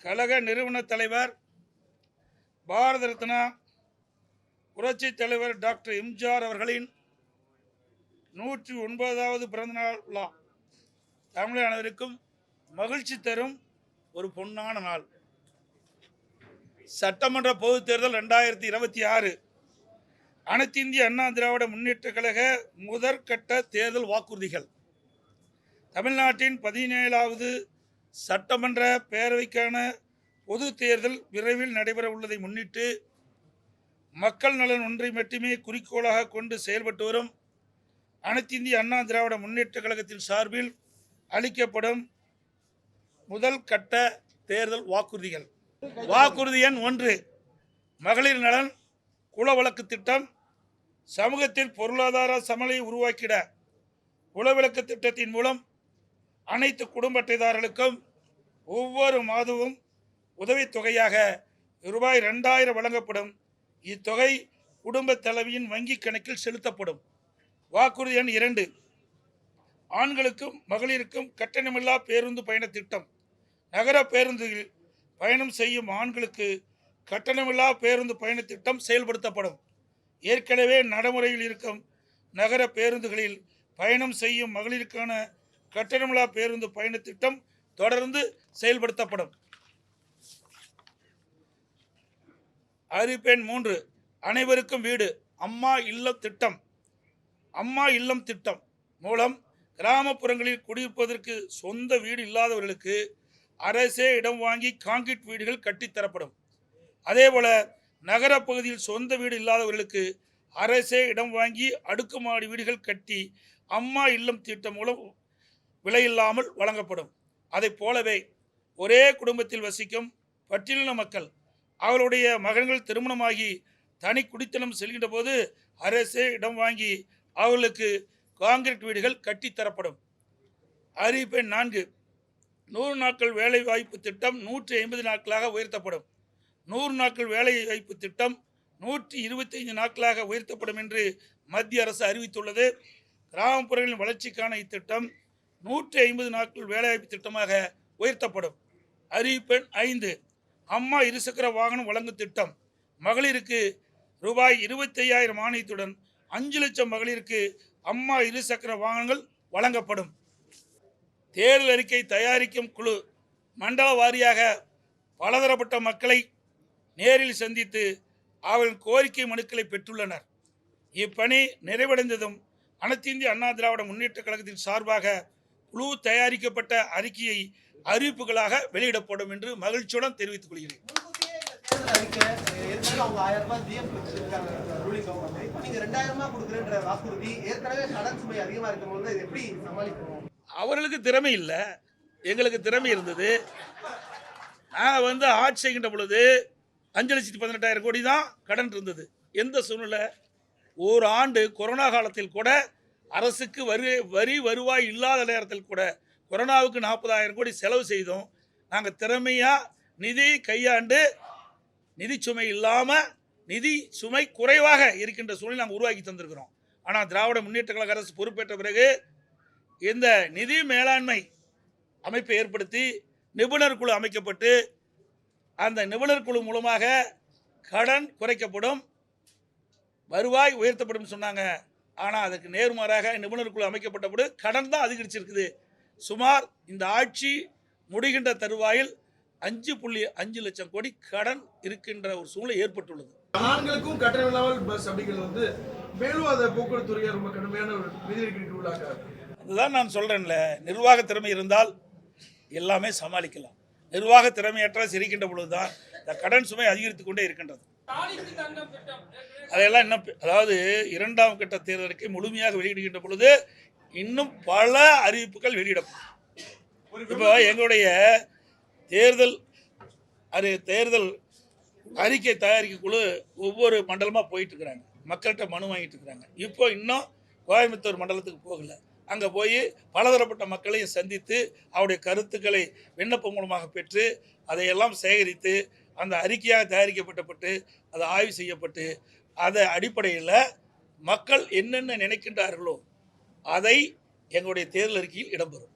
கழக நிறுவன தலைவர் பாரத ரத்னா புரட்சி தலைவர் டாக்டர் எம்ஜிஆர் அவர்களின் 109வது பிறந்தநாள் விழா தமிழக அனைவருக்கும் மகிழ்ச்சி தரும் ஒரு பொன்னான நாள். சட்டமன்ற பொதுத் தேர்தல் 2026 அனைத்து இந்திய அண்ணா திராவிட முன்னேற்ற கழக முதற்கட்ட தேர்தல் வாக்குறுதிகள். தமிழ்நாட்டின் 17வது சட்டமன்ற பேரவைக்கான பொது தேர்தல் விரைவில் நடைபெற உள்ளதை முன்னிட்டு மக்கள் நலன் ஒன்றை மட்டுமே குறிக்கோளாக கொண்டு செயல்பட்டு வரும் அனைத்து இந்திய அண்ணா திராவிட முன்னேற்ற கழகத்தின் சார்பில் அளிக்கப்படும் முதல் கட்ட தேர்தல் வாக்குறுதிகள். வாக்குறுதி எண் 1, மகளிர் நலன் குலவிளக்கு திட்டம். சமூகத்தில் பொருளாதார சமநிலையை உருவாக்கிட குலவிளக்கு திட்டத்தின் மூலம் அனைத்து குடும்ப அட்டைதாரர்களுக்கும் ஒவ்வொரு மாதமும் உதவித்தொகையாக ரூபாய் 2000 வழங்கப்படும். இத்தொகை குடும்ப தலைவியின் வங்கி கணக்கில் செலுத்தப்படும். வாக்குறுதி எண் 2, ஆண்களுக்கும் மகளிருக்கும் கட்டணமில்லா பேருந்து பயண திட்டம். நகர பேருந்தில் பயணம் செய்யும் ஆண்களுக்கு கட்டணமில்லா பேருந்து பயண திட்டம் செயல்படுத்தப்படும். ஏற்கனவே நடைமுறையில் இருக்கும் நகர பேருந்துகளில் பயணம் செய்யும் மகளிருக்கான கட்டணமில்லா பேருந்து பயண திட்டம் தொடர்ந்து செயல்படுத்தப்படும். அறிவிப்பெண் 3, அனைவருக்கும் வீடு. அம்மா இல்லம் திட்டம். அம்மா இல்லம் திட்டம் மூலம் கிராமப்புறங்களில் குடியிருப்பதற்கு சொந்த வீடு இல்லாதவர்களுக்கு அரசே இடம் வாங்கி கான்கிரீட் வீடுகள் கட்டித்தரப்படும். அதேபோல நகரப்பகுதியில் சொந்த வீடு இல்லாதவர்களுக்கு அரசே இடம் வாங்கி அடுக்குமாடி வீடுகள் கட்டி அம்மா இல்லம் திட்டம் மூலம் விலையில்லாமல் வழங்கப்படும். அதை போலவே ஒரே குடும்பத்தில் வசிக்கும் பட்டியலின மக்கள் அவருடைய மகன்கள் திருமணமாகி தனி குடித்தனம் செல்கின்ற போது அரசே இடம் வாங்கி அவர்களுக்கு கான்கிரீட் வீடுகள் கட்டித்தரப்படும். அறிவிப்பெண் 4, 100 நாட்கள் வேலை வாய்ப்பு திட்டம் 150 நாட்களாக உயர்த்தப்படும். 100 நாட்கள் வேலை வாய்ப்பு திட்டம் 125 நாட்களாக உயர்த்தப்படும் என்று மத்திய அரசு அறிவித்துள்ளது. கிராமப்புறங்களின் வளர்ச்சிக்கான இத்திட்டம் 150 நாட்கள் வேலைவாய்ப்பு திட்டமாக உயர்த்தப்படும். அறிவிப்பெண் 5, அம்மா இருசக்கர வாகனம் வழங்கும் திட்டம். மகளிருக்கு ரூபாய் 25,000 மானியத்துடன் 5 லட்சம் மகளிருக்கு அம்மா இருசக்கர வாகனங்கள் வழங்கப்படும். தேர்தல் அறிக்கை தயாரிக்கும் குழு மண்டல வாரியாக பலதரப்பட்ட மக்களை நேரில் சந்தித்து அவர்களின் கோரிக்கை மனுக்களை பெற்றுள்ளனர். இப்பணி நிறைவடைந்ததும் அனைத்து இந்திய அண்ணா திராவிட முன்னேற்ற கழகத்தின் சார்பாக குழு தயாரிக்கப்பட்ட அறிக்கையை அறிவிப்புகளாக வெளியிடப்படும் என்று மகிழ்ச்சியுடன் தெரிவித்துக் கொள்கிறேன். அவர்களுக்கு திறமை இல்லை, எங்களுக்கு திறமை இருந்தது. நாங்கள் ஆட்சி செய்கின்ற பொழுது 5,18,000 கோடி தான் கடன் இருந்தது. எந்த சூழ்நிலை ஒரு ஆண்டு கொரோனா காலத்தில் கூட அரசுக்கு வரி வருவாய் இல்லாத நேரத்தில் கூட கொரோனாவுக்கு 40,000 கோடி செலவு செய்தோம். நாங்கள் திறமையாக நிதி கையாண்டு நிதி சுமை இல்லாமல் நிதி சுமை குறைவாக இருக்கின்ற சூழ்நிலை நாங்கள் உருவாக்கி தந்திருக்கிறோம். ஆனால் திராவிட முன்னேற்ற கழக அரசு பொறுப்பேற்ற பிறகு இந்த நிதி மேலாண்மை அமைப்பை ஏற்படுத்தி நிபுணர் குழு அமைக்கப்பட்டு அந்த நிபுணர் குழு மூலமாக கடன் குறைக்கப்படும், வருவாய் உயர்த்தப்படும் சொன்னாங்க. ஆனால் அதுக்கு நேர்மாறாக நிபுணர் குழு அமைக்கப்பட்டபோது கடன் தான் அதிகரிச்சிருக்குது. சுமார் இந்த ஆட்சி முடிகின்ற தருவாயில் 5.5 லட்சம் கோடி கடன் இருக்கின்ற ஒரு சூழ்நிலை ஏற்பட்டுள்ளது. ஆண்களுக்கும் கட்டணமில்லாமல் பஸ் அப்படிங்கிறது மேலும் அதை போக்குவரத்து துறையை ரொம்ப கடுமையான ஒரு நிதி உள்ளாக. அதுதான் நான் சொல்றேன்ல, நிர்வாக திறமை இருந்தால் எல்லாமே சமாளிக்கலாம். நிர்வாக திறமையற்ற சிரிக்கின்ற பொழுதுதான் இந்த கடன் சுமை அதிகரித்துக் கொண்டே இருக்கின்றது. அதையெல்லாம் இன்னும் அதாவது 2ஆம் கட்ட தேர்தலுக்கு முழுமையாக வெளியிடுகின்ற பொழுது இன்னும் பல அறிவிப்புகள் வெளியிடப்படும். இப்போ எங்களுடைய தேர்தல் அறிக்கை தயாரிக்க குழு ஒவ்வொரு மண்டலமாக போயிட்டு இருக்கிறாங்க, மக்கள்கிட்ட மனு வாங்கிட்டு இருக்கிறாங்க. இப்போ இன்னும் கோயம்புத்தூர் மண்டலத்துக்கு போகல. அங்கே போய் பலதரப்பட்ட மக்களையும் சந்தித்து அவருடைய கருத்துக்களை விண்ணப்பம் மூலமாக பெற்று அதையெல்லாம் சேகரித்து அந்த அறிக்கையாக தயாரிக்கப்பட்டு அது ஆய்வு செய்யப்பட்டு அதை அடிப்படையில் மக்கள் என்னென்ன நினைக்கின்றார்களோ அதை எங்களுடைய தேர்தல் அறிக்கையில் இடம்பெறும்.